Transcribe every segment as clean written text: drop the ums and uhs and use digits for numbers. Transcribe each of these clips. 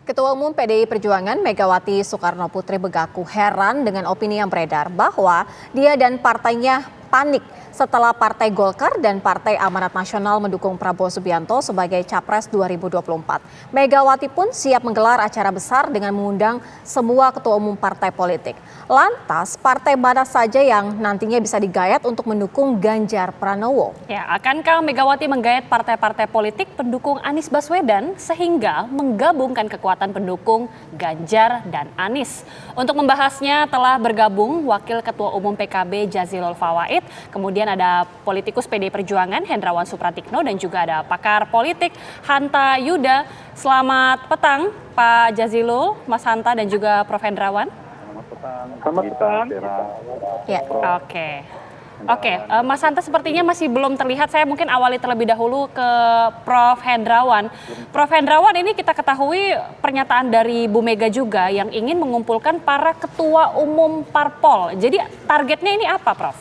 Ketua Umum PDI Perjuangan Megawati Soekarno Putri mengaku heran dengan opini yang beredar bahwa dia dan partainya panik setelah Partai Golkar dan Partai Amanat Nasional mendukung Prabowo Subianto sebagai Capres 2024. Megawati pun siap menggelar acara besar dengan mengundang semua ketua umum partai politik. Lantas, partai mana saja yang nantinya bisa digayat untuk mendukung Ganjar Pranowo? Ya, akankah Megawati menggayat partai-partai politik pendukung Anies Baswedan sehingga menggabungkan kekuatan pendukung Ganjar dan Anies? Untuk membahasnya telah bergabung Wakil Ketua Umum PKB Jazilul Fawait, kemudian ada politikus PDI Perjuangan Hendrawan Supratikno dan juga ada pakar politik Hanta Yuda. Selamat petang Pak Jazilul, Mas Hanta dan juga Prof Hendrawan. Selamat petang. Ya. Oke, Mas Hanta sepertinya masih belum terlihat. Saya mungkin awali terlebih dahulu ke Prof Hendrawan. Prof Hendrawan, ini kita ketahui pernyataan dari Bu Mega juga yang ingin mengumpulkan para ketua umum parpol. Jadi targetnya ini apa, Prof?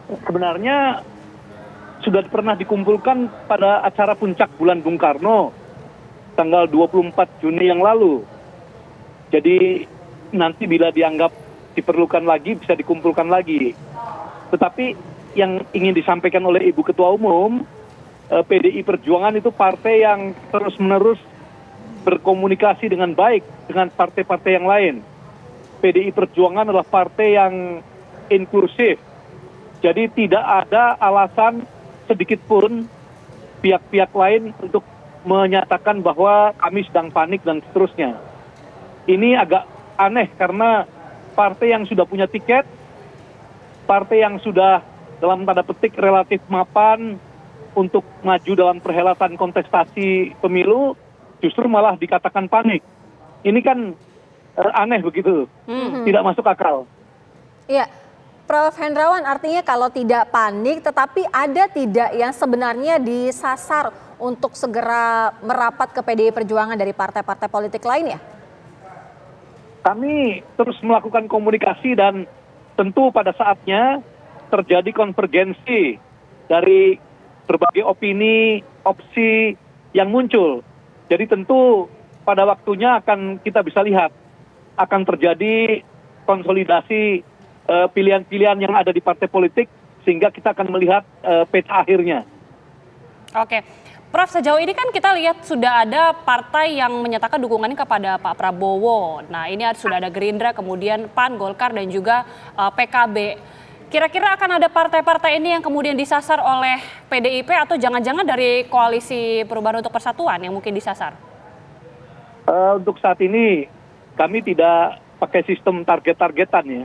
Sebenarnya sudah pernah dikumpulkan pada acara puncak bulan Bung Karno tanggal 24 Juni yang lalu. Jadi nanti bila dianggap diperlukan lagi bisa dikumpulkan lagi. Tetapi yang ingin disampaikan oleh Ibu Ketua Umum, PDI Perjuangan itu partai yang terus-menerus berkomunikasi dengan baik dengan partai-partai yang lain. PDI Perjuangan adalah partai yang inklusif. Jadi tidak ada alasan sedikit pun pihak-pihak lain untuk menyatakan bahwa kami sedang panik dan seterusnya. Ini agak aneh karena partai yang sudah punya tiket, partai yang sudah dalam tanda petik relatif mapan untuk maju dalam perhelatan kontestasi pemilu, justru malah dikatakan panik. Ini kan aneh begitu, tidak masuk akal. Iya, Prof Hendrawan, artinya kalau tidak panik tetapi ada tidak yang sebenarnya disasar untuk segera merapat ke PDI Perjuangan dari partai-partai politik lain ya? Kami terus melakukan komunikasi dan tentu pada saatnya terjadi konvergensi dari berbagai opini, opsi yang muncul. Jadi tentu pada waktunya akan kita bisa lihat akan terjadi konsolidasi pilihan-pilihan yang ada di partai politik sehingga kita akan melihat peta akhirnya. Oke. Prof, sejauh ini kan kita lihat sudah ada partai yang menyatakan dukungannya kepada Pak Prabowo. Nah, ini sudah ada Gerindra, kemudian PAN, Golkar, dan juga PKB. Kira-kira akan ada partai-partai ini yang kemudian disasar oleh PDIP atau jangan-jangan dari Koalisi Perubahan untuk Persatuan yang mungkin disasar? Untuk saat ini kami tidak pakai sistem target-targetan ya.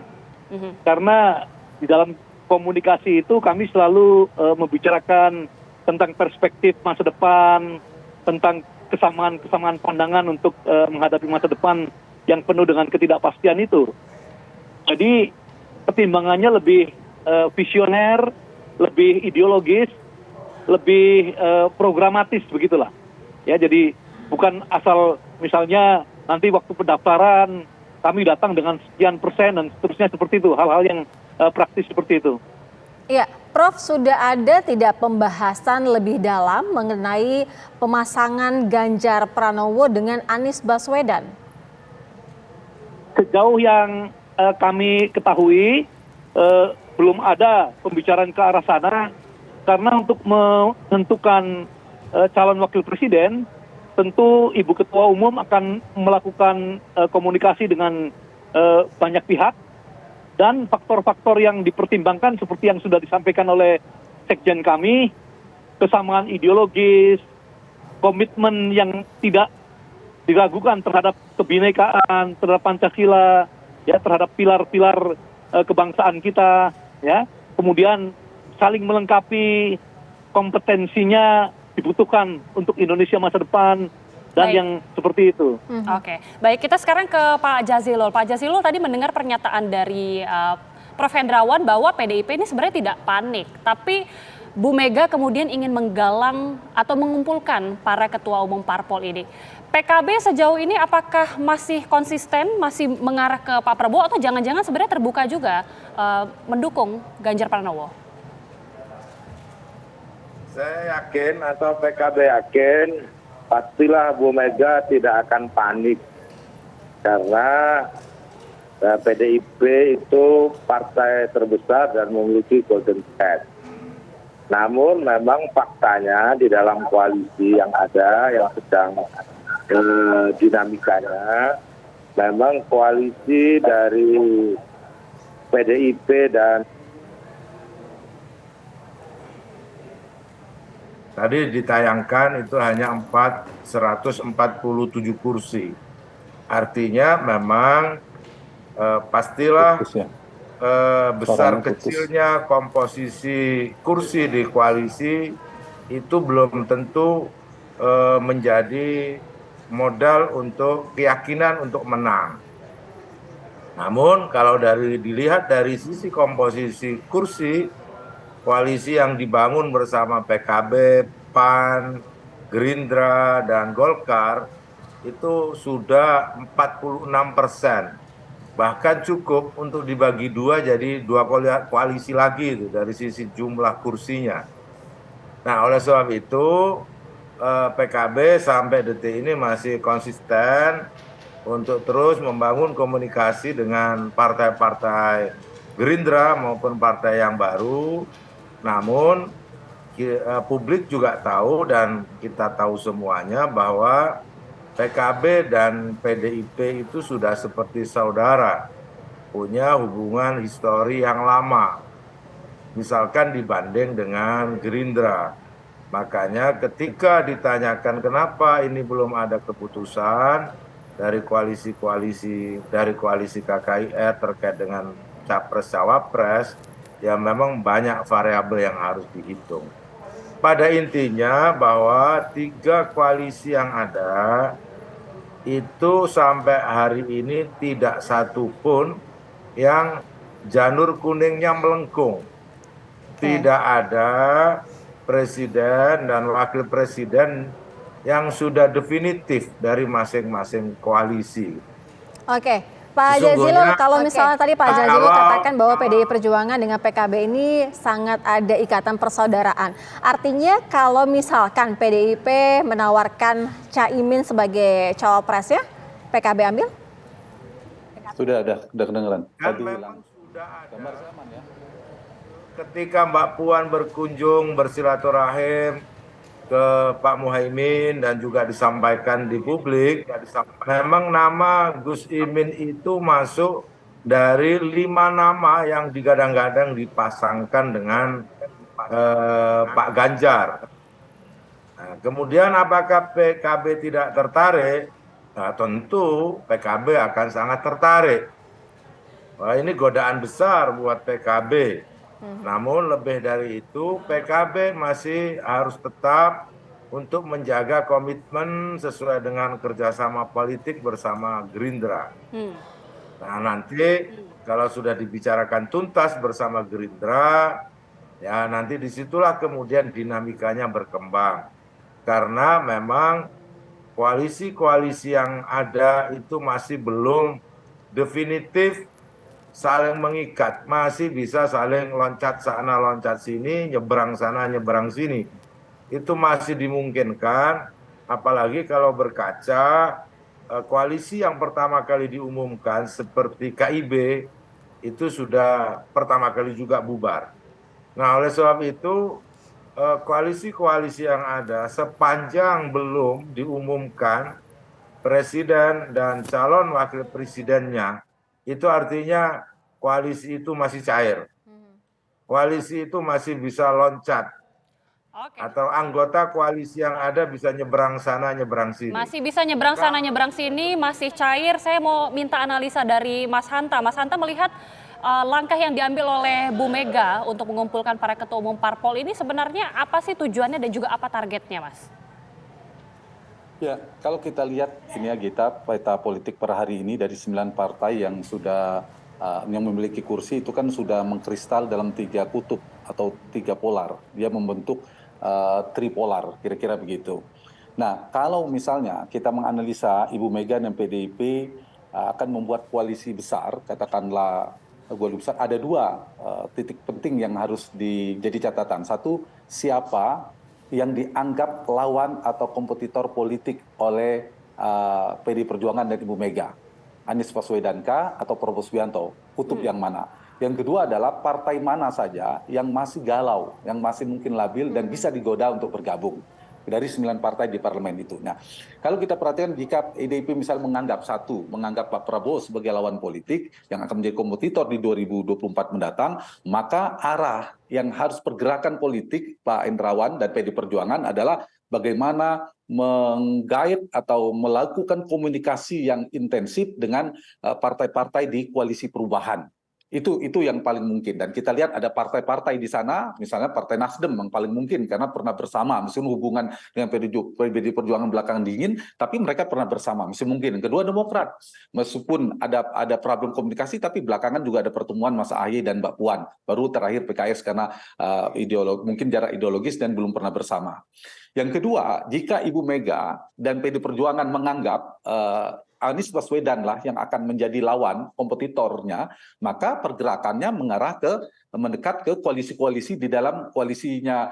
Karena di dalam komunikasi itu kami selalu membicarakan tentang perspektif masa depan, tentang kesamaan pandangan untuk menghadapi masa depan yang penuh dengan ketidakpastian itu. Jadi pertimbangannya lebih visioner, lebih ideologis, lebih programatis begitulah. Ya, jadi bukan asal misalnya nanti waktu pendaftaran kami datang dengan sekian persen dan seterusnya seperti itu, hal-hal yang praktis seperti itu. Iya, Prof, sudah ada tidak pembahasan lebih dalam mengenai pemasangan Ganjar Pranowo dengan Anies Baswedan? Sejauh yang kami ketahui, belum ada pembicaraan ke arah sana, karena untuk menentukan calon wakil presiden, tentu Ibu Ketua Umum akan melakukan komunikasi dengan banyak pihak, dan faktor-faktor yang dipertimbangkan seperti yang sudah disampaikan oleh Sekjen kami, kesamaan ideologis, komitmen yang tidak diragukan terhadap kebinekaan, terhadap Pancasila, ya, terhadap pilar-pilar kebangsaan kita, ya. Kemudian saling melengkapi, kompetensinya dibutuhkan untuk Indonesia masa depan. Dan yang seperti itu. Oke, baik, kita sekarang ke Pak Jazilul. Pak Jazilul tadi mendengar pernyataan dari Prof Hendrawan bahwa PDIP ini sebenarnya tidak panik, tapi Bu Mega kemudian ingin menggalang atau mengumpulkan para ketua umum parpol ini. PKB sejauh ini apakah masih konsisten, masih mengarah ke Pak Prabowo atau jangan-jangan sebenarnya terbuka juga mendukung Ganjar Pranowo? Saya yakin atau PKB yakin pastilah Bu Mega tidak akan panik karena PDIP itu partai terbesar dan memiliki golden thread. Namun memang faktanya di dalam koalisi yang ada, yang sedang dinamikanya, memang koalisi dari PDIP dan tadi ditayangkan itu hanya 147 kursi. Artinya memang pastilah besar kecilnya komposisi kursi di koalisi itu belum tentu menjadi modal untuk keyakinan untuk menang. Namun kalau dilihat dari sisi komposisi kursi, koalisi yang dibangun bersama PKB, PAN, Gerindra, dan Golkar itu sudah 46%. Bahkan cukup untuk dibagi dua jadi dua koalisi lagi itu dari sisi jumlah kursinya. Nah, oleh sebab itu PKB sampai detik ini masih konsisten untuk terus membangun komunikasi dengan partai-partai Gerindra maupun partai yang baru. Namun publik juga tahu dan kita tahu semuanya bahwa PKB dan PDIP itu sudah seperti saudara, punya hubungan histori yang lama. Misalkan dibanding dengan Gerindra. Makanya ketika ditanyakan kenapa ini belum ada keputusan dari koalisi KKIR terkait dengan Capres-Cawapres, ya memang banyak variabel yang harus dihitung. Pada intinya bahwa 3 koalisi yang ada itu sampai hari ini tidak satu pun yang janur kuningnya melengkung. Tidak ada presiden dan wakil presiden yang sudah definitif dari masing-masing koalisi. Oke, Pak Jazilul, kalau misalnya tadi Pak Jazilul katakan bahwa PDI Perjuangan dengan PKB ini sangat ada ikatan persaudaraan. Artinya kalau misalkan PDIP menawarkan Caimin sebagai cawapresnya, PKB ambil? Sudah kedengeran. Kan memang sudah ada. Ketika Mbak Puan berkunjung bersilaturahim ke Pak Muhaimin dan juga disampaikan di publik, memang nama Gus Imin itu masuk dari 5 nama yang digadang-gadang dipasangkan dengan Pak Ganjar. Nah, kemudian apakah PKB tidak tertarik? Nah, tentu PKB akan sangat tertarik. Wah, ini godaan besar buat PKB. Namun lebih dari itu, PKB masih harus tetap untuk menjaga komitmen sesuai dengan kerjasama politik bersama Gerindra. Nah, nanti kalau sudah dibicarakan tuntas bersama Gerindra, ya nanti disitulah kemudian dinamikanya berkembang. Karena memang koalisi-koalisi yang ada itu masih belum definitif saling mengikat, masih bisa saling loncat sana, loncat sini, nyebrang sana, nyebrang sini. Itu masih dimungkinkan, apalagi kalau berkaca koalisi yang pertama kali diumumkan seperti KIB, itu sudah pertama kali juga bubar. Nah, oleh sebab itu, koalisi-koalisi yang ada sepanjang belum diumumkan presiden dan calon wakil presidennya, itu artinya koalisi itu masih cair. Koalisi itu masih bisa loncat. Atau anggota koalisi yang ada bisa nyebrang sana, nyebrang sini. Masih bisa nyebrang sana, nyebrang sini, masih cair. Saya mau minta analisa dari Mas Hanta. Mas Hanta melihat langkah yang diambil oleh Bu Mega untuk mengumpulkan para ketua umum parpol ini sebenarnya apa sih tujuannya dan juga apa targetnya, Mas? Ya, kalau kita lihat ini ya Gita, peta politik per hari ini dari 9 partai yang sudah yang memiliki kursi itu kan sudah mengkristal dalam 3 kutub atau 3 polar. Dia membentuk tripolar, kira-kira begitu. Nah, kalau misalnya kita menganalisa Ibu Mega dan PDIP akan membuat koalisi besar, katakanlah koalisi besar, ada 2 titik penting yang harus jadi catatan. Satu, siapa yang dianggap lawan atau kompetitor politik oleh PDI Perjuangan dan Ibu Mega. Anies Baswedan kah atau Prabowo Subianto? Kutub yang mana? Yang kedua adalah partai mana saja yang masih galau, yang masih mungkin labil dan bisa digoda untuk bergabung dari 9 partai di parlemen itu. Nah, kalau kita perhatikan jika PDIP misal menganggap Pak Prabowo sebagai lawan politik yang akan menjadi kompetitor di 2024 mendatang, maka arah yang harus pergerakan politik Pak Hendrawan dan PDI Perjuangan adalah bagaimana menggait atau melakukan komunikasi yang intensif dengan partai-partai di koalisi perubahan. Itu yang paling mungkin, dan kita lihat ada partai-partai di sana, misalnya Partai Nasdem yang paling mungkin karena pernah bersama, meskipun hubungan dengan PDI Perjuangan belakangan dingin, tapi mereka pernah bersama, masih mungkin. Kedua, Demokrat, meskipun ada problem komunikasi, tapi belakangan juga ada pertemuan Mas Ahy dan Mbak Puan. Baru terakhir PKS karena mungkin jarak ideologis dan belum pernah bersama. Yang kedua, jika Ibu Mega dan PDI Perjuangan menganggap Anies Baswedan lah yang akan menjadi lawan kompetitornya, maka pergerakannya mendekat ke koalisi-koalisi di dalam koalisinya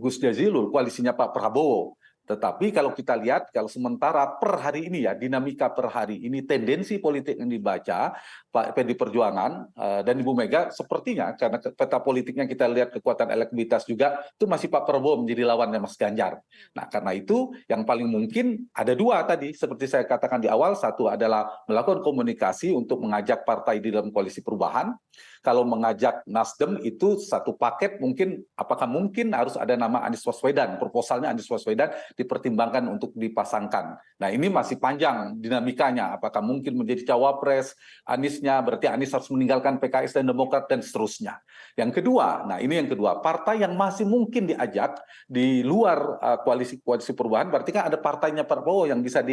Gus Jazilul, koalisinya Pak Prabowo. Tetapi kalau kita lihat, kalau sementara per hari ini ya, dinamika per hari ini, tendensi politik yang dibaca Pak PDI Perjuangan dan Ibu Mega sepertinya, karena peta politiknya kita lihat kekuatan elektabilitas juga, itu masih Pak Prabowo menjadi lawannya Mas Ganjar. Nah, karena itu yang paling mungkin ada dua tadi, seperti saya katakan di awal, satu adalah melakukan komunikasi untuk mengajak partai di dalam koalisi perubahan. Kalau mengajak Nasdem itu satu paket, mungkin apakah mungkin harus ada nama Anies Baswedan, proposalnya Anies Baswedan dipertimbangkan untuk dipasangkan. Nah, ini masih panjang dinamikanya, apakah mungkin menjadi cawapres Aniesnya, berarti Anies harus meninggalkan PKS dan Demokrat dan seterusnya. Yang kedua, nah ini yang kedua, partai yang masih mungkin diajak di luar koalisi perubahan, berarti kan ada partainya Prabowo yang bisa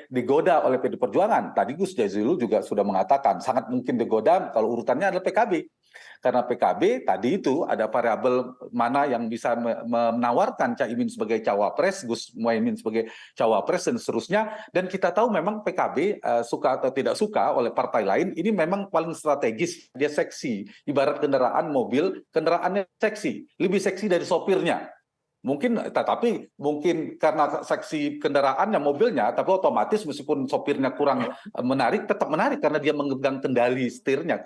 digoda oleh PDI Perjuangan. Tadi Gus Jazilul juga sudah mengatakan sangat mungkin digoda kalau urutannya adalah PKB. Karena PKB tadi itu ada variabel mana yang bisa menawarkan Caimin sebagai cawapres, Gus Muhaimin sebagai cawapres dan seterusnya. Dan kita tahu memang PKB suka atau tidak suka oleh partai lain, ini memang paling strategis. Dia seksi, ibarat kendaraan mobil, kendaraannya seksi, lebih seksi dari sopirnya. Tetapi mungkin karena seksi kendaraannya, mobilnya, tapi otomatis meskipun sopirnya kurang menarik, tetap menarik karena dia memegang kendali setirnya,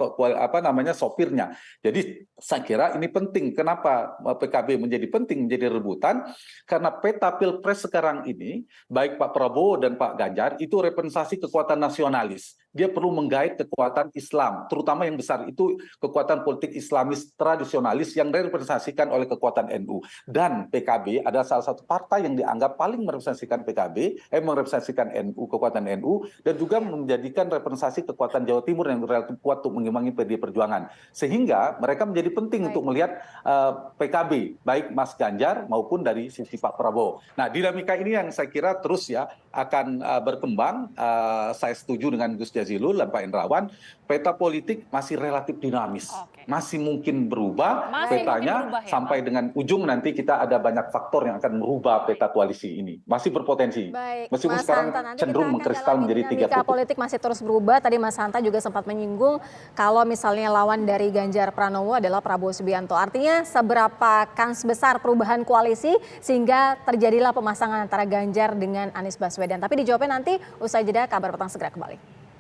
sopirnya. Jadi saya kira ini penting. Kenapa PKB menjadi penting, menjadi rebutan? Karena peta pilpres sekarang ini, baik Pak Prabowo dan Pak Ganjar, itu representasi kekuatan nasionalis. Dia perlu menggait kekuatan Islam, terutama yang besar itu kekuatan politik Islamis tradisionalis yang direpresentasikan oleh kekuatan NU. Dan PKB adalah salah satu partai yang dianggap paling merepresentasikan merepresentasikan NU, kekuatan NU, dan juga menjadikan representasi kekuatan Jawa Timur yang relatif kuat untuk mengimbangi PDI Perjuangan. Sehingga mereka menjadi penting untuk melihat PKB, baik Mas Ganjar maupun dari sisi Pak Prabowo. Nah, dinamika ini yang saya kira terus ya akan berkembang. Saya setuju dengan Gus Jazilul dan Pak Hendrawan, peta politik masih relatif dinamis. Masih mungkin berubah petanya sampai dengan ujung nanti kita ada banyak faktor yang akan merubah peta koalisi ini. Masih berpotensi. Baik, meskipun Mas sekarang Hanta, cenderung mengkristal menjadi 3 kutub. Politik masih terus berubah. Tadi Mas Hanta juga sempat menyinggung kalau misalnya lawan dari Ganjar Pranowo adalah Prabowo Subianto. Artinya seberapa kans besar perubahan koalisi sehingga terjadilah pemasangan antara Ganjar dengan Anies Baswedan. Tapi dijawabnya nanti usai jeda, Kabar Petang segera kembali.